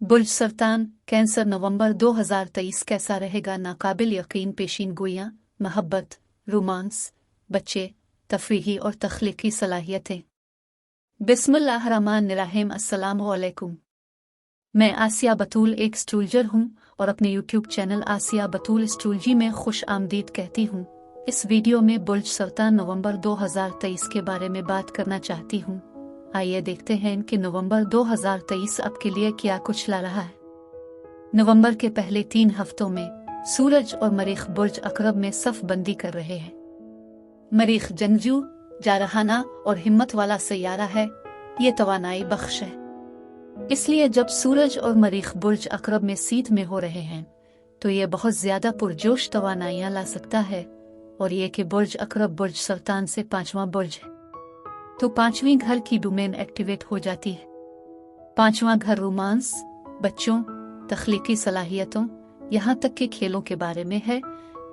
बुर्ज सरतान cancer नवंबर 2023 कैसा रहेगा? नाकाबिल यकीन पेशीन गोइयाँ, मोहब्बत, रोमांस, बच्चे, तफरीही और तख्लीकी सलाहियतें। बिस्मिल्लाहिर्रहमानिर्रहीम। अस्सलामु अलैकुम। मैं आसिया बतूल एक एस्ट्रोलॉजर हूँ और अपने यूट्यूब चैनल आसिया बतूल एस्ट्रोलॉजी में खुश आमदीद कहती हूँ। इस वीडियो में बुर्ज सरतान नवंबर 2023 के बारे में बात करना चाहती हूँ। आइए देखते हैं कि नवंबर 2023 आपके लिए क्या कुछ ला रहा है। नवंबर के पहले 3 हफ्तों में सूरज और मरीख बुर्ज अकरब में सफ बंदी कर रहे हैं। मरीख जंगजू, जारहाना और हिम्मत वाला सैयारा है। ये तवानाई बख्श है। इसलिए जब सूरज और मरीख बुर्ज अकरब में सीध में हो रहे हैं तो ये बहुत ज्यादा पुरजोश तवानाइयां ला सकता है। और ये कि बुर्ज अकरब बुर्ज सरतान से 5वां बुर्ज है तो 5वीं घर की डोमेन एक्टिवेट हो जाती है। 5वां घर रोमांस, बच्चों, तख्लीकी सलाहियतों, यहाँ तक कि खेलों के बारे में है,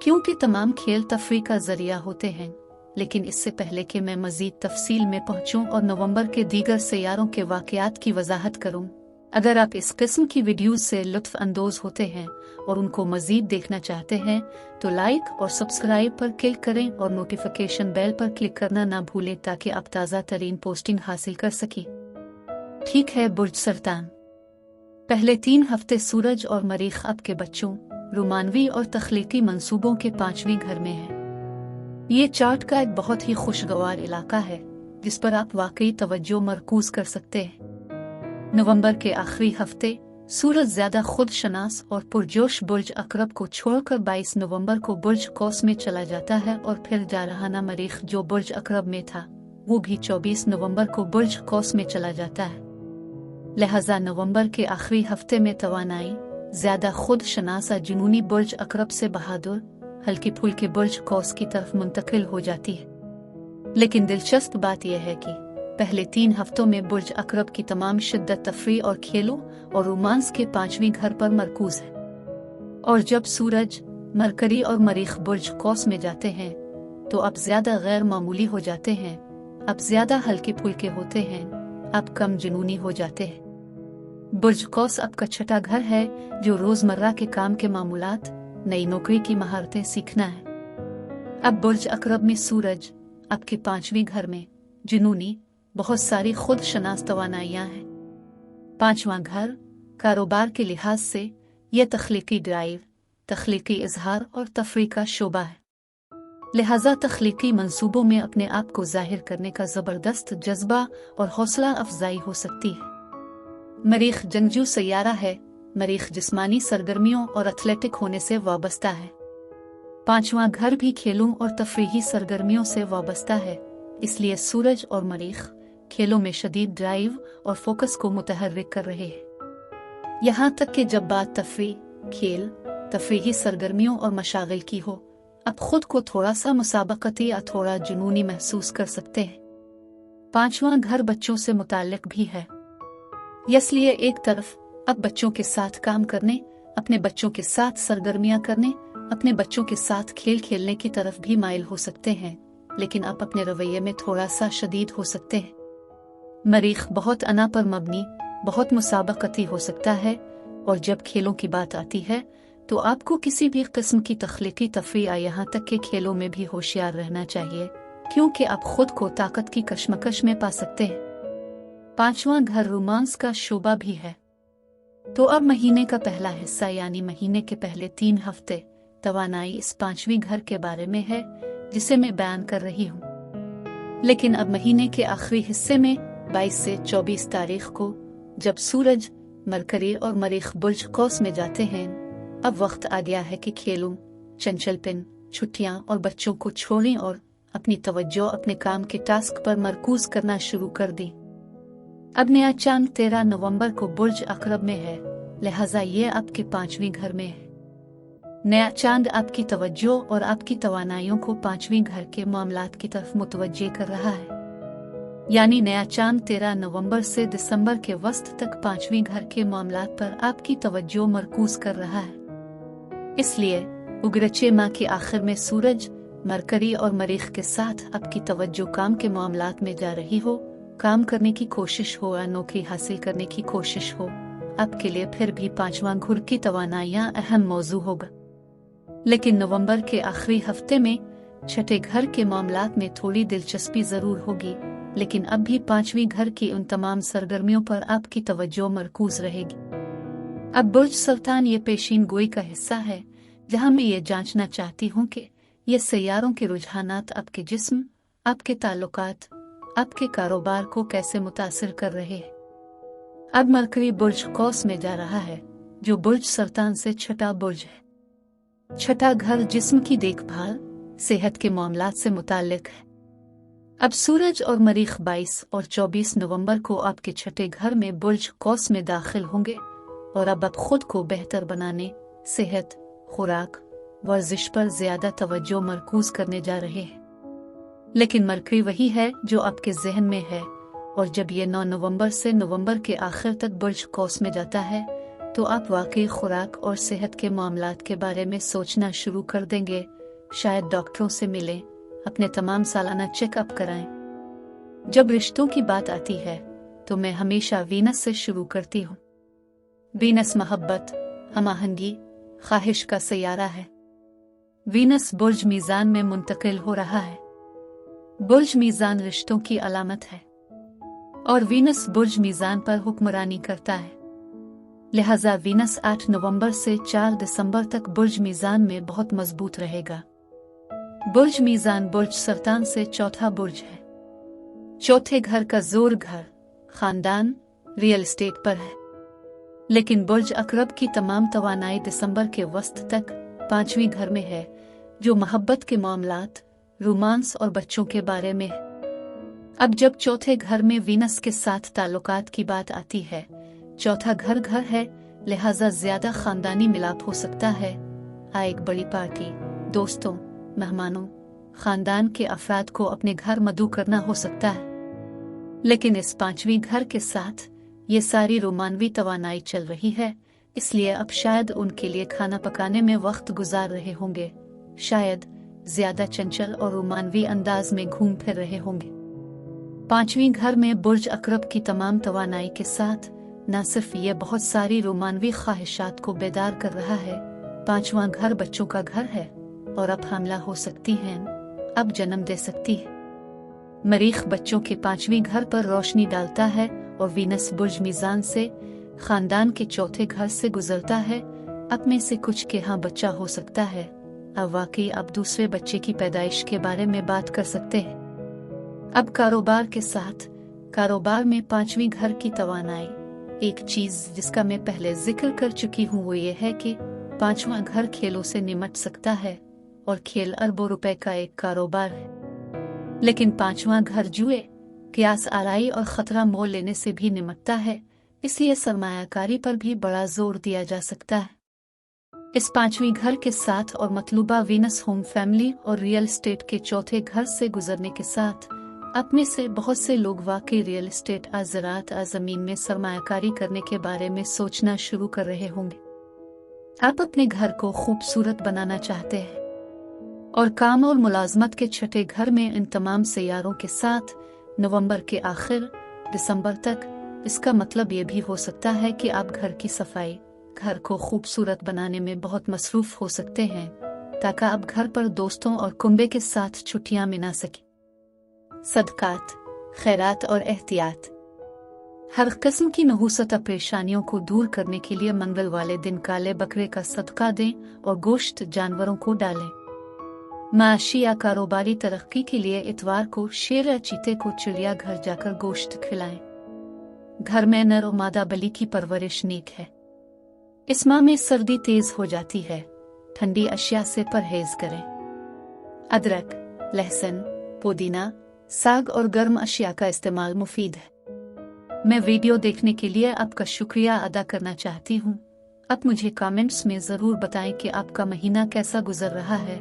क्योंकि तमाम खेल तफरीह का जरिया होते हैं। लेकिन इससे पहले कि मैं मजीद तफसील में पहुंचूं और नवंबर के दीगर सैयारों के वाकयात की वजाहत करूं, अगर आप इस किस्म की वीडियोस से लुत्फ अंदोज होते हैं और उनको मजीद देखना चाहते हैं तो लाइक और सब्सक्राइब पर क्लिक करें और नोटिफिकेशन बेल पर क्लिक करना ना भूलें ताकि आप ताज़ा तरीन पोस्टिंग हासिल कर सकें। ठीक है, बुर्ज सरतान पहले 3 हफ्ते सूरज और मरीख आपके बच्चों, रोमानवी और तख्लीकी मंसूबों के 5वीं घर में है। ये चार्ट का एक बहुत ही खुशगवार इलाका है जिस पर आप वाकई तवज्जो मरकूज कर सकते हैं। नवंबर के आखिरी हफ्ते सूरज ज्यादा खुद शनास और पुरजोश बुर्ज अकरब को छोड़कर 22 नवंबर को बुर्ज कौस में चला जाता है और फिर जारहाना मरीख जो बुर्ज अकरब में था वो भी 24 नवंबर को बुर्ज कौस में चला जाता है। लिहाजा नवंबर के आखिरी हफ्ते में तवानाई ज्यादा खुद शनासा जुनूनी बुर्ज अकरब से बहादुर हल्की फुल्की बुर्ज कौस की तरफ मुंतकिल हो जाती है। लेकिन दिलचस्प बात यह है कि पहले 3 हफ्तों में बुर्ज अकरब की तमाम शिद्दत तफरीह और खेलों और रोमांस के 5वीं घर पर मरकूज है। और जब सूरज, मरकरी और मरीख बुर्ज कौस में जाते हैं तो आप ज्यादा गैर मामूली हो जाते हैं, आप ज्यादा हल्के फुल्के होते हैं, आप कम जुनूनी हो जाते हैं। बुर्ज कौस आपका छठा घर है जो रोजमर्रा के काम के मामूलात, नई नौकरी की महारतें सीखना है। अब बुर्ज अकरब में सूरज आपके 5वीं घर में जुनूनी बहुत सारी खुद शनास तवानाइयां हैं। 5वां घर कारोबार के लिहाज से यह तख्लीकी ड्राइव, तख्लीकी इजहार और तफरीह का शोबा है। लिहाजा तख्लीकी मंसूबों में अपने आप को जाहिर करने का जबरदस्त जज्बा और हौसला अफजाई हो सकती है। मरीख जंगजू सैयारा है। मरीख जिस्मानी सरगर्मियों और एथलेटिक होने से वाबस्ता है। 5वां घर भी खेलों और तफरीही सरगर्मियों से वाबस्ता है। इसलिए सूरज और मरीख खेलों में शदीद ड्राइव और फोकस को मुतहर्रिक कर रहे हैं। यहाँ तक कि जब बात तफरीह, खेल, तफरीही सरगर्मियों और मशागिल की हो, आप खुद को थोड़ा सा मुसाबकती या थोड़ा जुनूनी महसूस कर सकते हैं। 5वां घर बच्चों से मुताल्लिक भी है। इसलिए एक तरफ आप बच्चों के साथ काम करने, अपने बच्चों के साथ सरगर्मियां करने, अपने बच्चों के साथ खेल खेलने की तरफ भी माइल हो सकते हैं, लेकिन आप अपने रवैये में थोड़ा सा शदीद हो सकते हैं। मरीख बहुत अना पर मबनी, बहुत मुसाबकती हो सकता है और जब खेलों की बात आती है तो आपको किसी भी किस्म की तख्लीकी तफरीह, यहाँ तक के खेलों में भी होशियार रहना चाहिए क्योंकि आप खुद को ताकत की कशमकश में पा सकते हैं। 5वां घर रोमांस का शोबा भी है। तो अब महीने का पहला हिस्सा यानी महीने के पहले 3 हफ्ते तवानाई इस 5वीं घर के बारे में है जिसे मैं बयान कर रही हूँ। लेकिन अब महीने के आखिरी हिस्से में 22 से 24 तारीख को जब सूरज, मरकरी और मरीख बुर्ज कौस में जाते हैं, अब वक्त आ गया है कि खेलों, चंचलपन, छुट्टियां और बच्चों को छोड़ें और अपनी तवज्जो अपने काम के टास्क पर मरकूज करना शुरू कर दें। अब नया चांद 13 नवंबर को बुर्ज अकरब में है, लिहाजा ये आपके 5वीं घर में है। नया चांद आपकी तवज्जो और आपकी तवानाइयों को 5वीं घर के मामलात की तरफ मुतवज्जे कर रहा है। यानी नया चांद 13 नवंबर से दिसंबर के वस्त तक 5वीं घर के मामलात पर आपकी तवज्जो मरकूज कर रहा है। इसलिए उगरचे माह के आखिर में सूरज, मरकरी और मरीख के साथ आपकी तवज्जो काम के मामलात में जा रही हो, काम करने की कोशिश हो या नौकरी हासिल करने की कोशिश हो, आपके लिए फिर भी 5वां घर की तवानाइयां अहम मौजू होगा। लेकिन नवंबर के आखिरी हफ्ते में छठे घर के मामलात में थोड़ी दिलचस्पी जरूर होगी, लेकिन अब भी 5वीं घर की उन तमाम सरगर्मियों पर आपकी तवज्जो मरकूज रहेगी। अब बुर्ज सरतान ये पेशीन गोई का हिस्सा है जहां मैं ये जांचना चाहती हूँ कि ये सैयारों के रुझानात आपके जिस्म, आपके ताल्लुकात, आपके कारोबार को कैसे मुतासिर कर रहे हैं। अब मरकरी बुर्ज कौस में जा रहा है, जो बुर्ज सरतान से छठा बुर्ज है। छठा घर जिस्म की देखभाल, सेहत के मामलात से मुताल्लिक है। अब सूरज और मरीख 22 और 24 नवंबर को आपके छठे घर में बुर्ज कौस में दाखिल होंगे और अब आप खुद को बेहतर बनाने, सेहत, खुराक, वर्जिश पर ज्यादा तवज्जो मरकूज करने जा रहे हैं। लेकिन मरकरी वही है जो आपके जहन में है, और जब ये 9 नवंबर से नवंबर के आखिर तक बुर्ज कौस में जाता है तो आप वाकई खुराक और सेहत के मामलात के बारे में सोचना शुरू कर देंगे। शायद डॉक्टरों से मिलें, अपने तमाम सालाना चेकअप कराएं। जब रिश्तों की बात आती है तो मैं हमेशा वीनस से शुरू करती हूँ। वीनस मोहब्बत, हमाहंगी, ख्वाहिश का सैयारा है। वीनस बुर्ज मीज़ान में मुंतकिल हो रहा है। बुर्ज मीज़ान रिश्तों की अलामत है और वीनस बुर्ज मीज़ान पर हुक्मरानी करता है। लिहाजा वीनस 8 नवंबर से 4 दिसंबर तक बुर्ज मीज़ान में बहुत मजबूत रहेगा। बुर्ज मीज़ान बुर्ज सरतान से चौथा बुर्ज है। चौथे घर का जोर घर, खानदान, रियल एस्टेट पर है। लेकिन बुर्ज अकरब की तमाम तवानाई दिसंबर के वस्त तक 5वीं घर में है, जो मोहब्बत के मामलात, रोमांस और बच्चों के बारे में है। अब जब चौथे घर में वीनस के साथ ताल्लुकात की बात आती है, चौथा घर है, लिहाजा ज्यादा खानदानी मिलाप हो सकता है। एक बड़ी पार्टी, दोस्तों, मेहमानों, खानदान के अफराद को अपने घर मदऊ करना हो सकता है। लेकिन इस 5वीं घर के साथ ये सारी रोमानवी तवानाई चल रही है, इसलिए अब शायद उनके लिए खाना पकाने में वक्त गुजार रहे होंगे, शायद ज्यादा चंचल और रोमानवी अंदाज में घूम फिर रहे होंगे। 5वीं घर में बुर्ज अकरब की तमाम तवानाई के साथ न सिर्फ ये बहुत सारी रोमानवी ख्वाहिशात को बेदार कर रहा है, 5वां घर बच्चों का घर है और अब हमला हो सकती हैं, अब जन्म दे सकती है। मरीख बच्चों के 5वीं घर पर रोशनी डालता है और वीनस बुर्ज मीज़ान से खानदान के चौथे घर से गुजरता है। अब में से कुछ के यहाँ बच्चा हो सकता है। अब वाकई अब दूसरे बच्चे की पैदाइश के बारे में बात कर सकते हैं। अब कारोबार के साथ, कारोबार में 5वीं घर की तवानाई, एक चीज जिसका मैं पहले जिक्र कर चुकी हूँ वो ये है कि 5वां घर खेलों से निमट सकता है और खेल अरबों रुपए का एक कारोबार है। लेकिन 5वां घर जुए, क्यास आराई और खतरा मोल लेने से भी निमटता है, इसलिए सरमायाकारी पर भी बड़ा जोर दिया जा सकता है। इस 5वीं घर के साथ और मतलूबा वीनस होम फैमिली और रियल एस्टेट के चौथे घर से गुजरने के साथ अपने से बहुत से लोग वाकई रियल एस्टेट ज़राअत ज़मीन में सरमायाकारी करने के बारे में सोचना शुरू कर रहे होंगे। आप अपने घर को खूबसूरत बनाना चाहते हैं और काम और मुलाजमत के छठे घर में इन तमाम सैयारों के साथ नवंबर के आखिर दिसंबर तक, इसका मतलब ये भी हो सकता है कि आप घर की सफाई, घर को खूबसूरत बनाने में बहुत मसरूफ हो सकते हैं ताकि आप घर पर दोस्तों और कुंबे के साथ छुट्टियां मना सकें। सदकात, खैरात और एहतियात, हर किस्म की नहुसत परेशानियों को दूर करने के लिए मंगल वाले दिन काले बकरे का सदका दें और गोश्त जानवरों को डालें। माशी या कारोबारी तरक्की के लिए इतवार को शेर या चीते को चिड़िया घर जाकर गोश्त खिलाएं। घर में नर और मादा बली की परवरिश नेक है। इस माह में सर्दी तेज हो जाती है, ठंडी अशिया से परहेज करें। अदरक, लहसुन, पुदीना, साग और गर्म अशिया का इस्तेमाल मुफीद है। मैं वीडियो देखने के लिए आपका शुक्रिया अदा करना चाहती हूँ। आप मुझे कमेंट्स में ज़रूर बताएं कि आपका महीना कैसा गुजर रहा है।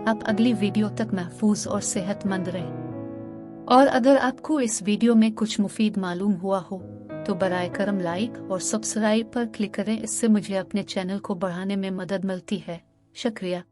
आप अगली वीडियो तक महफूज और सेहतमंद रहें। और अगर आपको इस वीडियो में कुछ मुफीद मालूम हुआ हो तो बराए करम लाइक और सब्सक्राइब पर क्लिक करें, इससे मुझे अपने चैनल को बढ़ाने में मदद मिलती है। शुक्रिया।